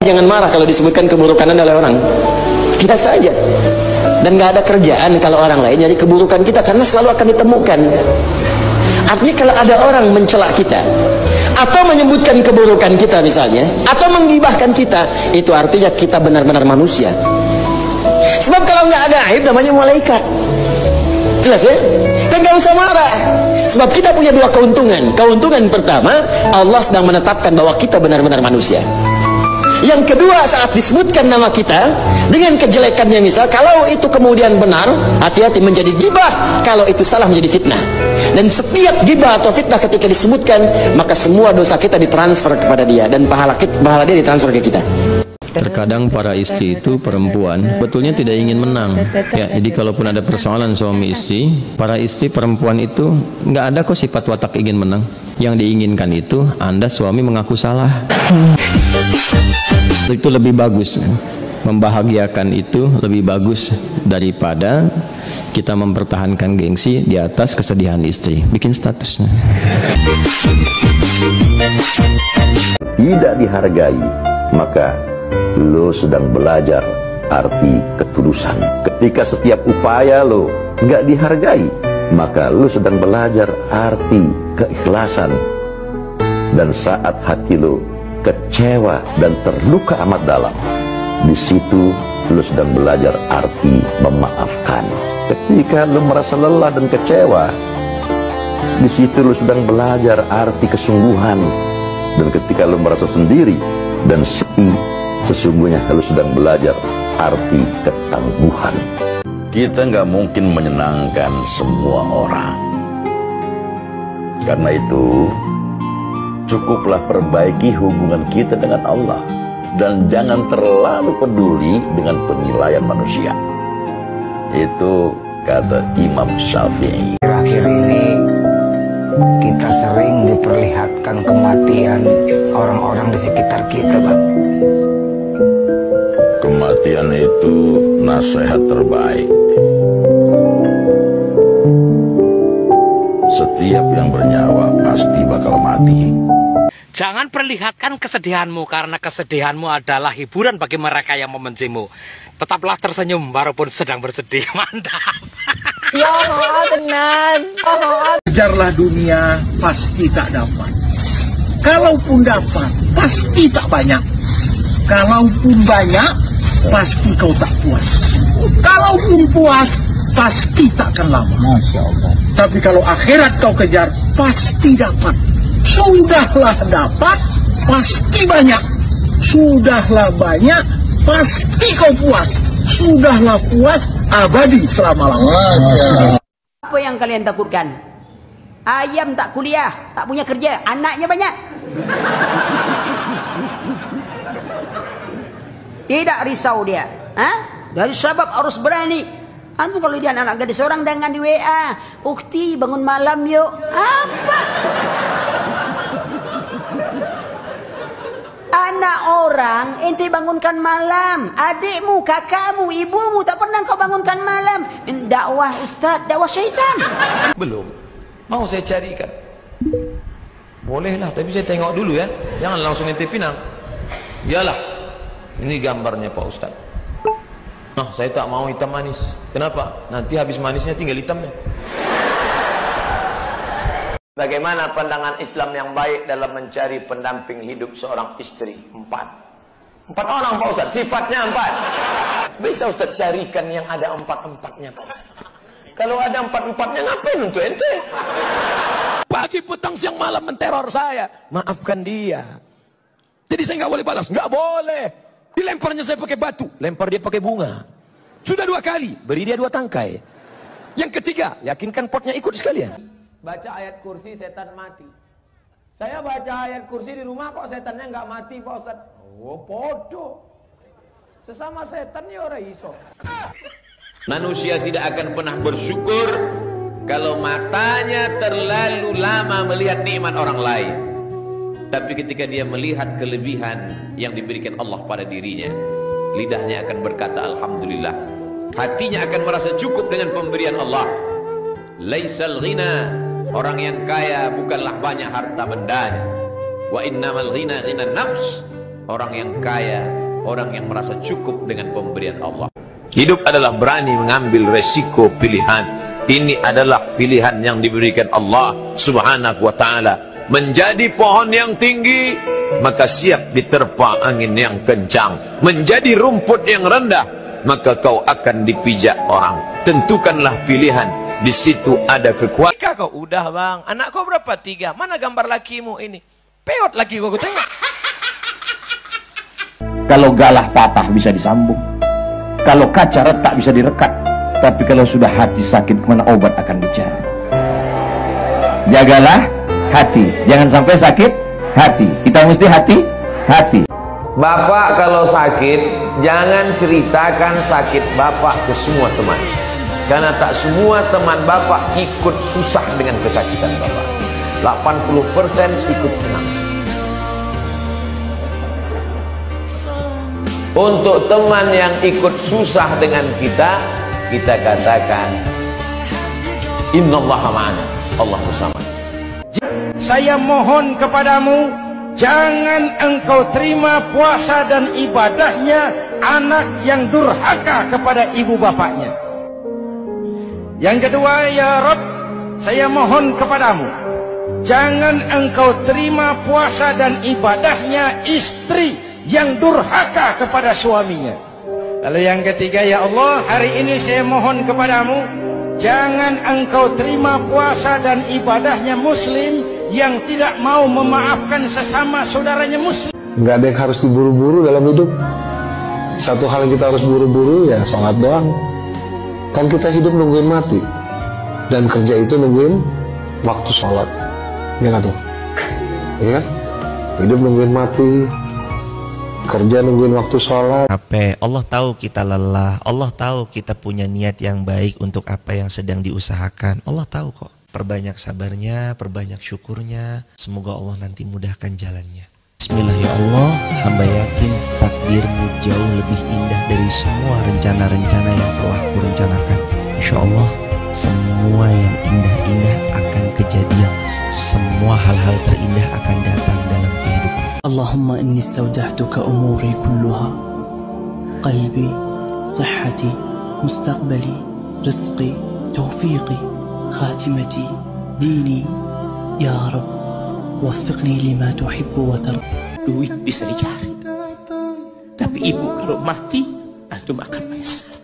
jangan marah kalau disebutkan keburukan Anda oleh orang. Biasa aja. Dan nggak ada kerjaan kalau orang lain nyari keburukan kita, karena selalu akan ditemukan. Artinya kalau ada orang mencela kita atau menyebutkan keburukan kita misalnya, atau menggibahkan kita, itu artinya kita benar-benar manusia. Sebab kalau nggak ada aib namanya malaikat. Jelas ya? Dan nggak usah marah. Sebab kita punya dua keuntungan. Keuntungan pertama, Allah sedang menetapkan bahwa kita benar-benar manusia. Yang kedua, saat disebutkan nama kita dengan kejelekannya misal, kalau itu kemudian benar, hati-hati menjadi gibah, kalau itu salah menjadi fitnah. Dan setiap gibah atau fitnah ketika disebutkan, maka semua dosa kita ditransfer kepada dia, dan pahala dia ditransfer ke kita. Terkadang para istri itu perempuan betulnya tidak ingin menang ya, jadi kalaupun ada persoalan suami istri, para istri perempuan itu nggak ada kok sifat watak ingin menang. Yang diinginkan itu Anda suami mengaku salah. Itu lebih bagus, membahagiakan itu lebih bagus daripada kita mempertahankan gengsi di atas kesedihan istri. Bikin statusnya tidak dihargai, maka lo sedang belajar arti ketulusan. Ketika setiap upaya lo nggak dihargai, maka lo sedang belajar arti keikhlasan. Dan saat hati lo kecewa dan terluka amat dalam, di situ lo sedang belajar arti memaafkan. Ketika lo merasa lelah dan kecewa, di situ lo sedang belajar arti kesungguhan. Dan ketika lo merasa sendiri dan sepi, sesungguhnya kalau sedang belajar arti ketangguhan. Kita nggak mungkin menyenangkan semua orang. Karena itu, cukuplah perbaiki hubungan kita dengan Allah. Dan jangan terlalu peduli dengan penilaian manusia. Itu kata Imam Syafi'i. Akhir-akhir ini kita sering diperlihatkan kematian orang-orang di sekitar kita, Bang. Kematian itu nasihat terbaik. Setiap yang bernyawa pasti bakal mati. Jangan perlihatkan kesedihanmu, karena kesedihanmu adalah hiburan bagi mereka yang membencimu. Tetaplah tersenyum walaupun sedang bersedih. Mantap. Ya tenan. Kejarlah dunia, pasti tak dapat. Kalaupun dapat, pasti tak banyak. Kalaupun banyak, pasti kau tak puas. Kalaupun puas, pasti takkan lama. Masya Allah. Tapi kalau akhirat kau kejar, pasti dapat. Sudahlah dapat, pasti banyak. Sudahlah banyak, pasti kau puas. Sudahlah puas, abadi selama-lamanya. Apa yang kalian takutkan? Ayam tak kuliah, tak punya kerja, anaknya banyak. Tidak risau dia. Dari sabab harus berani. Antum kalau dia anak gadis orang dengan di WA, "Ukti bangun malam yuk." Apa? Anak orang ente bangunkan malam, adikmu, kakakmu, ibumu tak pernah kau bangunkan malam. Dakwah ustaz, dakwah syaitan. Belum. Mau saya carikan. Bolehlah, tapi saya tengok dulu ya. Jangan langsung ente pinang. Yalah. Ini gambarnya Pak Ustaz. Nah, saya tak mau hitam manis. Kenapa? Nanti habis manisnya tinggal hitamnya. Bagaimana pandangan Islam yang baik dalam mencari pendamping hidup seorang istri? 4 orang Pak Ustaz, sifatnya 4. Bisa Ustaz carikan yang ada 4-4-nya Pak Ustaz. Kalau ada 4-4-nya ngapain untuk ente? Pagi, petang, siang, malam menteror saya. Maafkan dia. Jadi saya nggak boleh balas? Nggak boleh. Dilemparnya saya pakai batu, lempar dia pakai bunga. Sudah 2 kali, beri dia 2 tangkai. Yang ketiga, yakinkan potnya ikut sekalian. Baca ayat kursi, setan mati. Saya baca ayat kursi di rumah, kok setannya nggak mati Pak Ustaz? Oh bodoh. Sesama setan ya orang iso. Manusia tidak akan pernah bersyukur kalau matanya terlalu lama melihat nikmat orang lain. Tapi ketika dia melihat kelebihan yang diberikan Allah pada dirinya, lidahnya akan berkata alhamdulillah. Hatinya akan merasa cukup dengan pemberian Allah. Laisal ghina, orang yang kaya bukanlah banyak harta bendanya. Wa innamal ghina ghina nafs. orang yang kaya, orang yang merasa cukup dengan pemberian Allah. Hidup adalah berani mengambil resiko pilihan. Ini adalah pilihan yang diberikan Allah Subhanahu wa ta'ala. Menjadi pohon yang tinggi, maka siap diterpa angin yang kencang. Menjadi rumput yang rendah, maka kau akan dipijak orang. Tentukanlah pilihan. Di situ ada kekuatan. Kau udah bang, anak kau berapa? 3. Mana gambar lakimu ini? Peot laki kau tengok. Kalau galah patah bisa disambung, kalau kaca retak bisa direkat, tapi kalau sudah hati sakit, kemana obat akan dicari? Jagalah hati, jangan sampai sakit hati. Kita mesti hati-hati. Bapak kalau sakit, jangan ceritakan sakit bapak ke semua teman. Karena tak semua teman bapak ikut susah dengan kesakitan bapak. 80% ikut senang. Untuk teman yang ikut susah dengan kita, kita katakan innallaha ma'ana, Allah bersama. Saya mohon kepadamu, jangan engkau terima puasa dan ibadahnya anak yang durhaka kepada ibu bapaknya. Yang kedua, ya Rabb, saya mohon kepadamu, jangan engkau terima puasa dan ibadahnya istri yang durhaka kepada suaminya. Lalu yang ketiga, ya Allah, hari ini saya mohon kepadamu, jangan engkau terima puasa dan ibadahnya muslim yang tidak mau memaafkan sesama saudaranya muslim. Nggak ada yang harus diburu-buru dalam hidup. Satu hal yang kita harus buru-buru, ya sholat doang. Kan kita hidup nungguin mati, dan kerja itu nungguin waktu sholat. Ya nggak tuh? Iya kan? Hidup nungguin mati, kerja nungguin waktu sholat. Allah tahu kita lelah, Allah tahu kita punya niat yang baik untuk apa yang sedang diusahakan. Allah tahu kok. Perbanyak sabarnya, perbanyak syukurnya. Semoga Allah nanti mudahkan jalannya. Bismillah ya Allah, hamba yakin takdirmu jauh lebih indah dari semua rencana-rencana yang telah kurencanakan. Insya Allah semua yang indah-indah akan kejadian. Semua hal-hal terindah akan datang dalam kehidupan. Allahumma inni istawda'tuka umuri kulluha, qalbi, sihhati, mustaqbali, rizqi, taufiqi, khatimati, dini. Ya Rabb, waffiqni lima tuhibbu wa tarda. Duit bisa dicari, tapi ibu kalau mati, antum akan menyesal.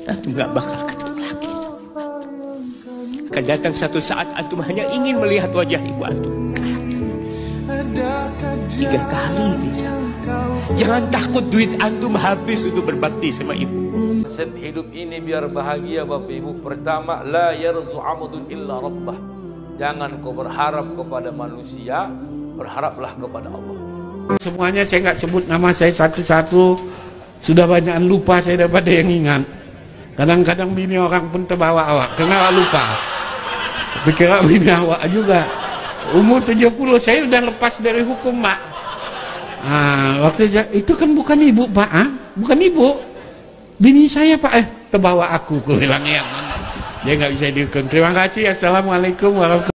Antum gak bakal ketemu lagi. Akan datang satu saat antum hanya ingin melihat wajah ibu antum. 3 kali bisa. Jangan takut duit antum habis untuk berbakti sama ibu. Konsep hidup ini biar bahagia Bapak Ibu. Pertama, la yarzu amadun illa rabbah. Jangan kau berharap kepada manusia, berharaplah kepada Allah. Semuanya saya nggak sebut nama saya satu-satu. Sudah banyak lupa saya daripada yang ingat. Kadang-kadang bini orang pun terbawa awak, kena lupa. Tapi kira bini awak juga. Umur 70 saya udah lepas dari hukum, Mak. Waktu itu kan bukan ibu, Pak. Bukan ibu. Bini saya, Pak. Terbawa aku bilang ya. Dia nggak bisa dihukum. Terima kasih. Assalamualaikum warahmatullahi wabarakatuh.